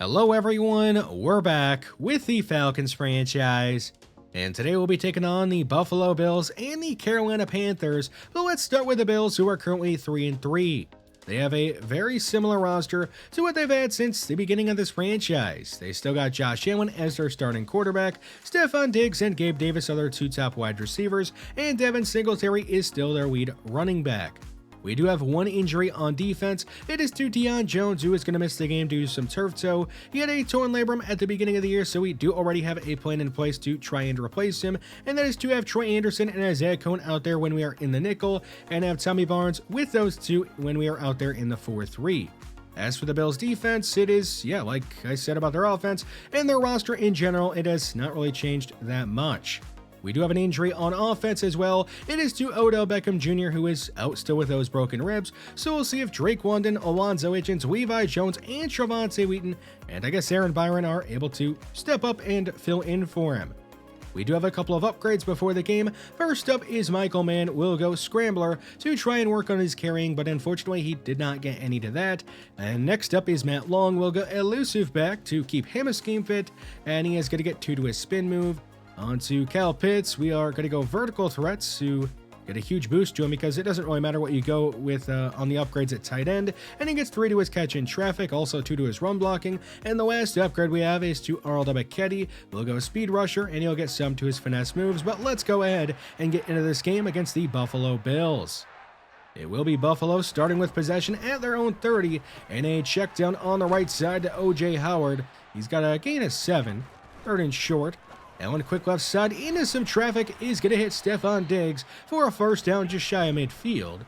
Hello everyone, we're back with the Falcons franchise, and today we'll be taking on the Buffalo Bills and the Carolina Panthers, but let's start with the Bills, who are currently 3-3. They have a very similar roster to what they've had since the beginning of this franchise. They still got Josh Allen as their starting quarterback, Stephon Diggs and Gabe Davis are their two top wide receivers, and Devin Singletary is still their lead running back. We do have one injury on defense. It is to Deion Jones, who is going to miss the game due to some turf toe. He had a torn labrum at the beginning of the year, so we do already have a plan in place to try and replace him, and that is to have Troy Anderson and Isaiah Cohn out there when we are in the nickel, and have Tommy Barnes with those two when we are out there in the 4-3. As for the Bills' defense, it is, like I said about their offense, and their roster in general, it has not really changed that much. We do have an injury on offense as well. It is to Odell Beckham Jr., who is out still with those broken ribs, so we'll see if Drake London, Alonzo Hitchens, Levi Jones, and Trevonte Wheaton, and I guess Aaron Byron are able to step up and fill in for him. We do have a couple of upgrades before the game. First up is Michael Mann will go Scrambler to try and work on his carrying, but unfortunately he did not get any to that. And next up is Matt Long will go Elusive back to keep him a scheme fit, and he is going to get 2 to his spin move. On to Cal Pitts, we are going to go vertical threats to get a huge boost to him because it doesn't really matter what you go with on the upgrades at tight end. And he gets 3 to his catch in traffic, also 2 to his run blocking. And the last upgrade we have is to Arnold Ebiketie. We'll go speed rusher and he'll get some to his finesse moves. But let's go ahead and get into this game against the Buffalo Bills. It will be Buffalo starting with possession at their own 30 and a check down on the right side to O.J. Howard. He's got a gain of 7, 3rd and short. Allen quick left side into some traffic is going to hit Stephon Diggs for a first down just shy of midfield.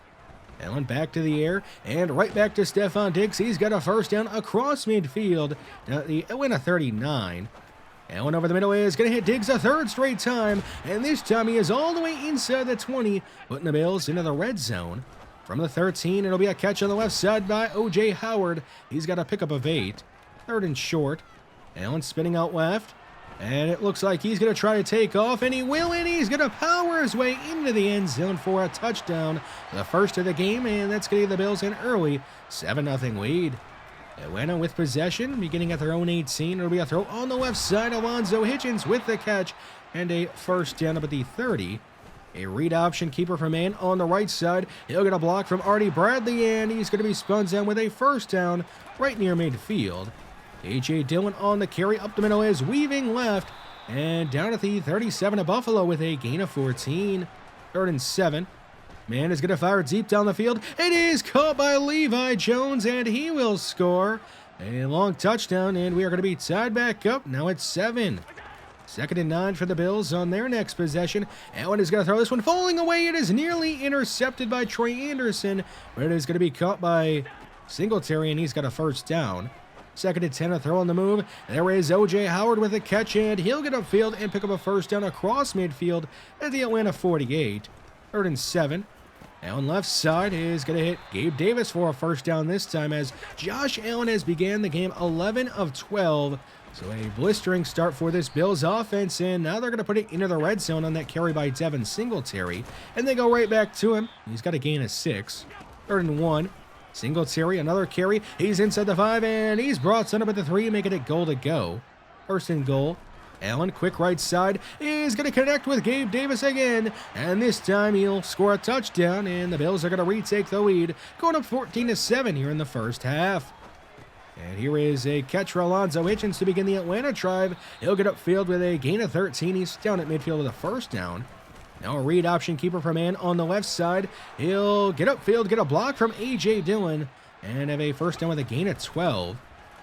Allen back to the air and right back to Stephon Diggs. He's got a first down across midfield at the Atlanta 39. Allen over the middle is going to hit Diggs a 3rd straight time, and this time he is all the way inside the 20, putting the Bills into the red zone. From the 13, it'll be a catch on the left side by O.J. Howard. He's got a pickup of 8, 3rd and short. Allen spinning out left. And it looks like he's going to try to take off, and he will, and he's going to power his way into the end zone for a touchdown. The first of the game, and that's going to give the Bills an early 7-0 lead. Atlanta with possession, beginning at their own 18. It'll be a throw on the left side. Alonzo Hitchens with the catch, and a first down up at the 30. A read option keeper for man on the right side. He'll get a block from Artie Bradley, and he's going to be spun down with a first down right near midfield. A.J. Dillon on the carry up the middle is weaving left, and down at the 37 of Buffalo with a gain of 14. 3rd and 7. Man is going to fire deep down the field. It is caught by Levi Jones, and he will score a long touchdown, and we are going to be tied back up. Now it's 7. 2nd and 9 for the Bills on their next possession. Allen is going to throw this one falling away. It is nearly intercepted by Troy Anderson, but it is going to be caught by Singletary, and he's got a first down. 2nd and 10, a throw on the move. There is O.J. Howard with a catch, and he'll get upfield and pick up a first down across midfield at the Atlanta 48. 3rd and 7. Allen left side is going to hit Gabe Davis for a first down this time as Josh Allen has began the game 11 of 12. So a blistering start for this Bills offense, and now they're going to put it into the red zone on that carry by Devin Singletary. And they go right back to him. He's got a gain of 6. 3rd and 1. Singletary, another carry. He's inside the 5, and he's brought up at the 3, making it goal to go. 1st and goal. Allen, quick right side, is going to connect with Gabe Davis again, and this time he'll score a touchdown, and the Bills are going to retake the lead, going up 14-7 here in the first half. And here is a catch for Alonzo Hitchens to begin the Atlanta drive. He'll get upfield with a gain of 13. He's down at midfield with a first down. Now a read option keeper for man on the left side. He'll get upfield, get a block from A.J. Dillon, and have a first down with a gain of 12.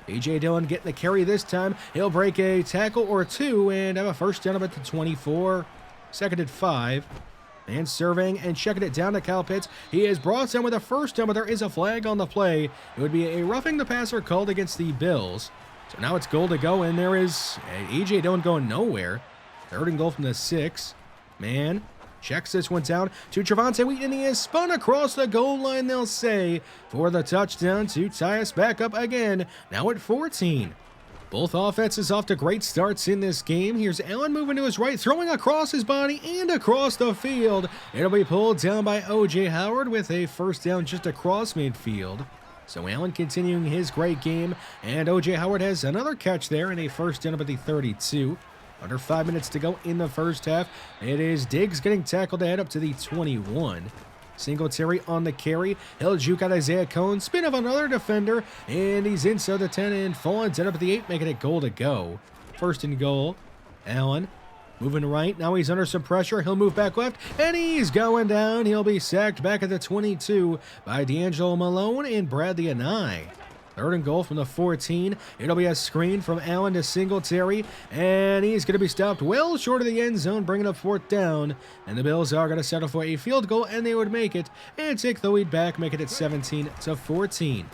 A.J. Dillon getting the carry this time. He'll break a tackle or 2 and have a first down up at the 24. 2nd and 5. And surveying and checking it down to Cal Pitts. He is brought down with a first down, but there is a flag on the play. It would be a roughing the passer called against the Bills. So now it's goal to go, and there is A.J. Dillon going nowhere. 3rd and goal from the 6. Man checks this one down to Trevonte Wheaton, and he is spun across the goal line, they'll say, for the touchdown to tie us back up again, now at 14. Both offenses off to great starts in this game. Here's Allen moving to his right, throwing across his body and across the field. It'll be pulled down by O.J. Howard with a first down just across midfield. So Allen continuing his great game, and O.J. Howard has another catch there and a first down up at the 32. Under 5 minutes to go in the first half. It is Diggs getting tackled ahead up to the 21. Singletary on the carry. He'll juke out Isaiah Cohen. Spin of another defender. And he's inside the 10 and falls up at the 8, making it goal to go. First and goal. Allen moving right. Now he's under some pressure. He'll move back left. And he's going down. He'll be sacked back at the 22 by D'Angelo Malone and Bradley Anae. Third and goal from the 14. It'll be a screen from Allen to Singletary, and he's going to be stopped well short of the end zone, bringing up fourth down. And the Bills are going to settle for a field goal, and they would make it and take the lead back, making it 17-14.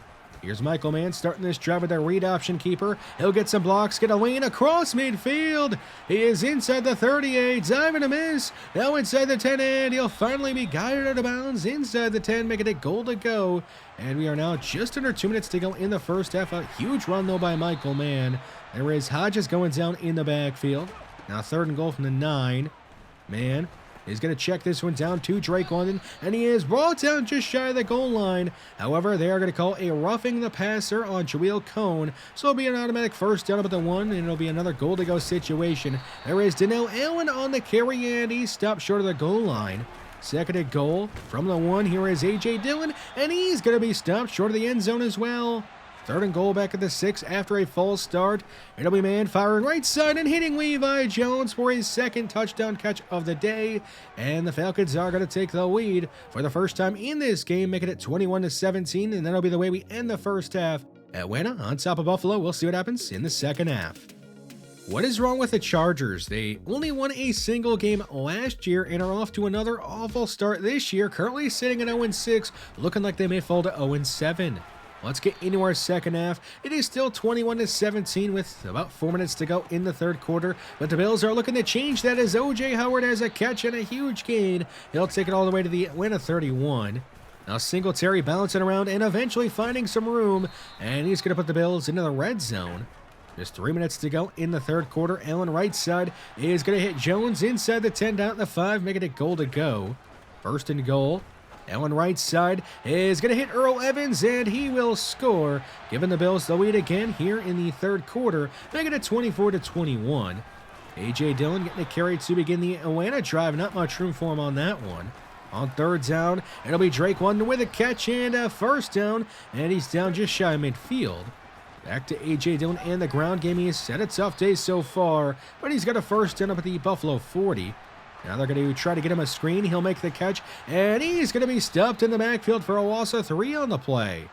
Here's Michael Mann starting this drive with a read option keeper. He'll get some blocks, get a lane across midfield. He is inside the 38, diving to miss. Now inside the 10, and he'll finally be guided out of bounds inside the 10, making it goal to go. And we are now just under 2 minutes to go in the first half. A huge run, though, by Michael Mann. There is Hodges going down in the backfield. Now third and goal from the 9. Mann is going to check this one down to Drake London, and he is brought down just shy of the goal line. However, they are going to call a roughing the passer on Jawiel Cone, so it'll be an automatic first down up at the 1, and it'll be another goal-to-go situation. There is Donnell Allen on the carry, and he stopped short of the goal line. Second and goal from the 1. Here is A.J. Dillon, and he's going to be stopped short of the end zone as well. Third and goal back at the 6 after a false start. It'll be Mann firing right side and hitting Levi Jones for his second touchdown catch of the day. And the Falcons are going to take the lead for the first time in this game, making it 21-17, and that'll be the way we end the first half. Atlanta on top of Buffalo. We'll see what happens in the second half. What is wrong with the Chargers? They only won a single game last year and are off to another awful start this year, currently sitting at 0-6, looking like they may fall to 0-7. Let's get into our second half. It is still 21-17 with about 4 minutes to go in the third quarter, but the Bills are looking to change that as O.J. Howard has a catch and a huge gain. He'll take it all the way to the Atlanta 31. Now Singletary bouncing around and eventually finding some room, and he's going to put the Bills into the red zone. Just 3 minutes to go in the third quarter. Allen right side is going to hit Jones inside the 10 down at the 5, making it goal to go. First and goal. Allen right side is going to hit Earl Evans, and he will score, giving the Bills the lead again here in the third quarter, making it 24-21. A.J. Dillon getting a carry to begin the Atlanta drive. Not much room for him on that one. On third down, it'll be Drake London with a catch and a first down, and he's down just shy of midfield. Back to A.J. Dillon and the ground game. He's had a tough day so far, but he's got a first down up at the Buffalo 40. Now they're going to try to get him a screen. He'll make the catch, and he's going to be stopped in the backfield for a loss of 3 on the play.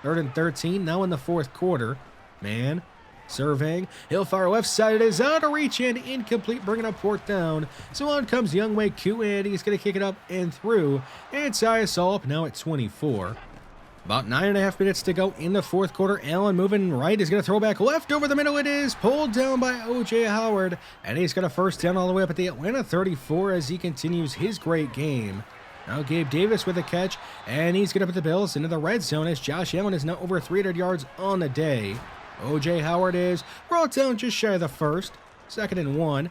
Third and 13, now in the fourth quarter. Mann surveying. He'll fire left side. It is out of reach and incomplete, bringing up fourth down. So on comes Younghoe Koo, and he's going to kick it up and through. And Sias up now at 24. About 9.5 minutes to go in the fourth quarter. Allen moving right is going to throw back left over the middle. It is pulled down by O.J. Howard, and he's got a first down all the way up at the Atlanta 34 as he continues his great game. Now Gabe Davis with a catch, and he's going to put the Bills into the red zone as Josh Allen is now over 300 yards on the day. O.J. Howard is brought down just shy of the first. Second and 1.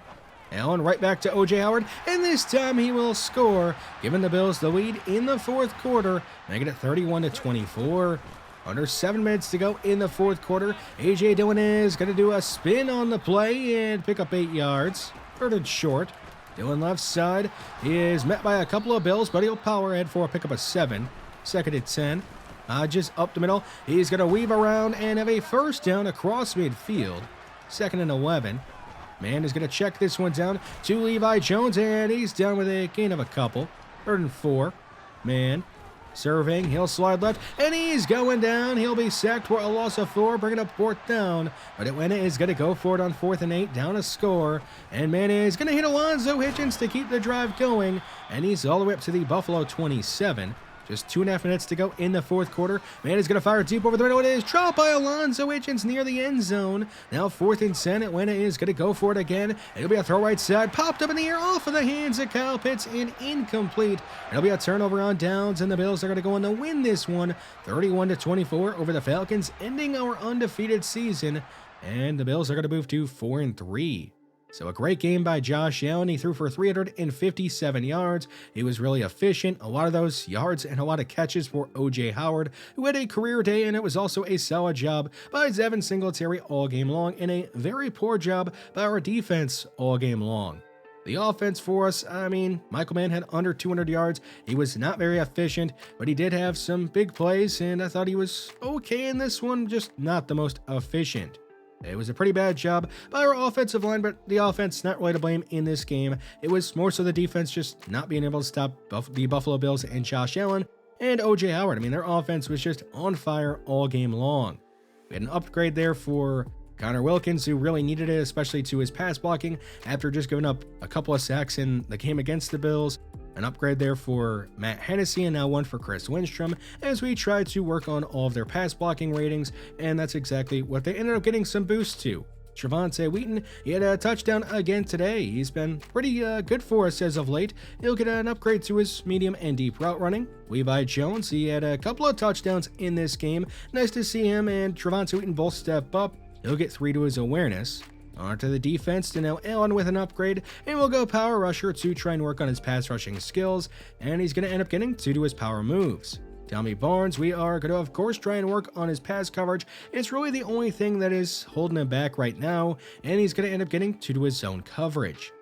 Allen right back to O.J. Howard, and this time he will score, giving the Bills the lead in the fourth quarter, making it 31-24. Under 7 minutes to go in the fourth quarter. A.J. Dillon is going to do a spin on the play and pick up 8 yards. Third and short. Dillon left side. He is met by a couple of Bills, but he'll power ahead for a pick up of 7. Second and 10. Hodges up the middle. He's going to weave around and have a first down across midfield. Second and 11. Mann is going to check this one down to Levi Jones, and he's down with a gain of a couple. Third and 4. Mann surveying. He'll slide left, and he's going down. He'll be sacked for a loss of 4, bringing up fourth down. But Atlanta is going to go for it on 4th and 8, down a score. And Mann is going to hit Alonzo Hitchens to keep the drive going, and he's all the way up to the Buffalo 27. Just 2.5 minutes to go in the fourth quarter. Mann is going to fire deep over the middle. It is dropped by Alonzo Hitchens near the end zone. Now 4th and 10. Atlanta is going to go for it again. It'll be a throw right side. Popped up in the air off of the hands of Kyle Pitts and incomplete. It'll be a turnover on downs, and the Bills are going to go on to win this one 31-24 over the Falcons, ending our undefeated season. And the Bills are going to move to 4-3. So a great game by Josh Allen. He threw for 357 yards. He was really efficient. A lot of those yards and a lot of catches for O.J. Howard, who had a career day, and it was also a solid job by Devin Singletary all game long, and a very poor job by our defense all game long. The offense for us, Michael Mann had under 200 yards. He was not very efficient, but he did have some big plays, and I thought he was okay in this one, just not the most efficient. It was a pretty bad job by our offensive line, but the offense not really to blame in this game. It was more so the defense just not being able to stop the Buffalo Bills and Josh Allen and O.J. Howard. Their offense was just on fire all game long. We had an upgrade there for Connor Wilkins, who really needed it, especially to his pass blocking after just giving up a couple of sacks in the game against the Bills. An upgrade there for Matt Hennessy, and now one for Chris Lindstrom, as we tried to work on all of their pass blocking ratings, and that's exactly what they ended up getting some boosts to. Trevante Wheaton, he had a touchdown again today. He's been pretty good for us as of late. He'll get an upgrade to his medium and deep route running. Levi Jones, he had a couple of touchdowns in this game. Nice to see him and Trevante Wheaton both step up. He'll get 3 to his awareness. On to the defense, Donnell Allen with an upgrade, and we'll go power rusher to try and work on his pass rushing skills, and he's going to end up getting 2 to his power moves. Tommy Barnes, we are going to of course try and work on his pass coverage. It's really the only thing that is holding him back right now, and he's going to end up getting 2 to his zone coverage.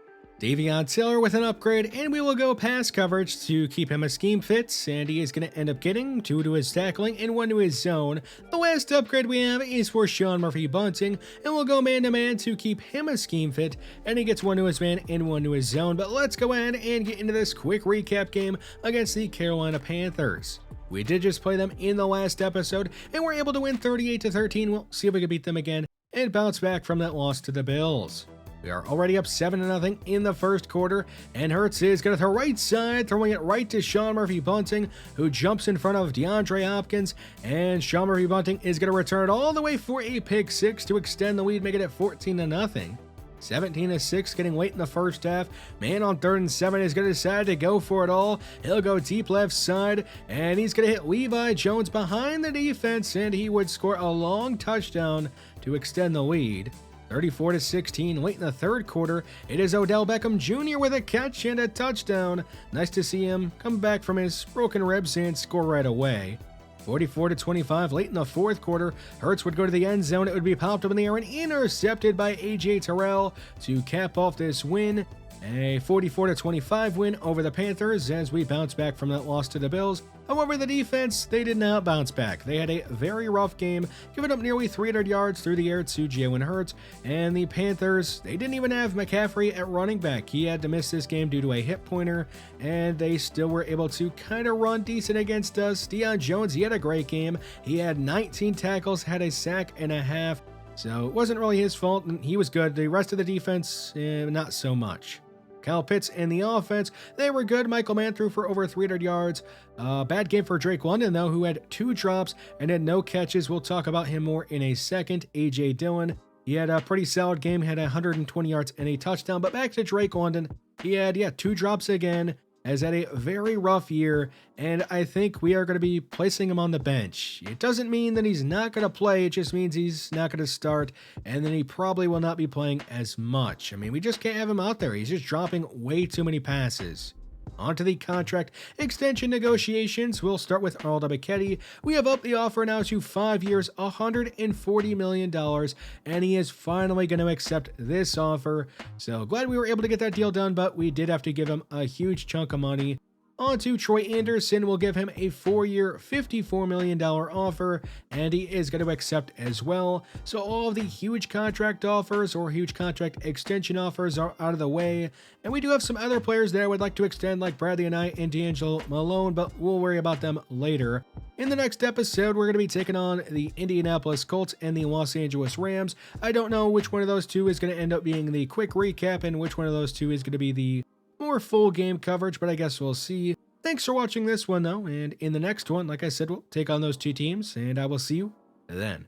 Davion Taylor with an upgrade, and we will go pass coverage to keep him a scheme fit, and he is going to end up getting 2 to his tackling and 1 to his zone. The last upgrade we have is for Sean Murphy-Bunting, and we'll go man-to-man to keep him a scheme fit, and he gets 1 to his man and 1 to his zone. But let's go ahead and get into this quick recap game against the Carolina Panthers. We did just play them in the last episode, and we're able to win 38-13. We'll see if we can beat them again and bounce back from that loss to the Bills. We are already up 7-0 in the first quarter, and Hurts is going to throw right side, throwing it right to Sean Murphy-Bunting, who jumps in front of DeAndre Hopkins, and Sean Murphy-Bunting is going to return it all the way for a pick 6 to extend the lead, making it 14-0. 17-6 getting late in the first half. Man on 3rd and 7 is going to decide to go for it all. He'll go deep left side, and he's going to hit Levi Jones behind the defense, and he would score a long touchdown to extend the lead. 34-16 late in the third quarter. It is Odell Beckham Jr. with a catch and a touchdown. Nice to see him come back from his broken ribs and score right away. 44-25 late in the fourth quarter. Hurts would go to the end zone. It would be popped up in the air and intercepted by A.J. Terrell to cap off this win. A 44-25 win over the Panthers as we bounce back from that loss to the Bills. However, the defense, they did not bounce back. They had a very rough game, giving up nearly 300 yards through the air to Jalen Hurts. And the Panthers, they didn't even have McCaffrey at running back. He had to miss this game due to a hip pointer, and they still were able to kind of run decent against us. Deion Jones, he had a great game. He had 19 tackles, had a sack and a half. So it wasn't really his fault, and he was good. The rest of the defense, not so much. Kyle Pitts and the offense, they were good. Michael Mann threw for over 300 yards. Bad game for Drake London, though, who had 2 drops and had no catches. We'll talk about him more in a second. A.J. Dillon, he had a pretty solid game, had 120 yards and a touchdown. But back to Drake London, he had, 2 drops again, has had a very rough year, and I think we are going to be placing him on the bench. It doesn't mean that he's not going to play, it just means he's not going to start, and then he probably will not be playing as much. We just can't have him out there. He's just dropping way too many passes. On to the contract extension negotiations. We'll start with Arnold Ebiketie. We have upped the offer now to 5 years, $140 million, and he is finally going to accept this offer. So glad we were able to get that deal done, but we did have to give him a huge chunk of money. On to Troy Anderson. We'll give him a 4-year, $54 million offer, and he is going to accept as well. So all of the huge contract offers or huge contract extension offers are out of the way, and we do have some other players that I would like to extend, like Bradley Anae and D'Angelo Malone, but we'll worry about them later. In the next episode, we're going to be taking on the Indianapolis Colts and the Los Angeles Rams. I don't know which one of those two is going to end up being the quick recap and which one of those two is going to be the more full game coverage, but I guess we'll see. Thanks for watching this one, though, and in the next one, like I said, we'll take on those 2 teams, and I will see you then.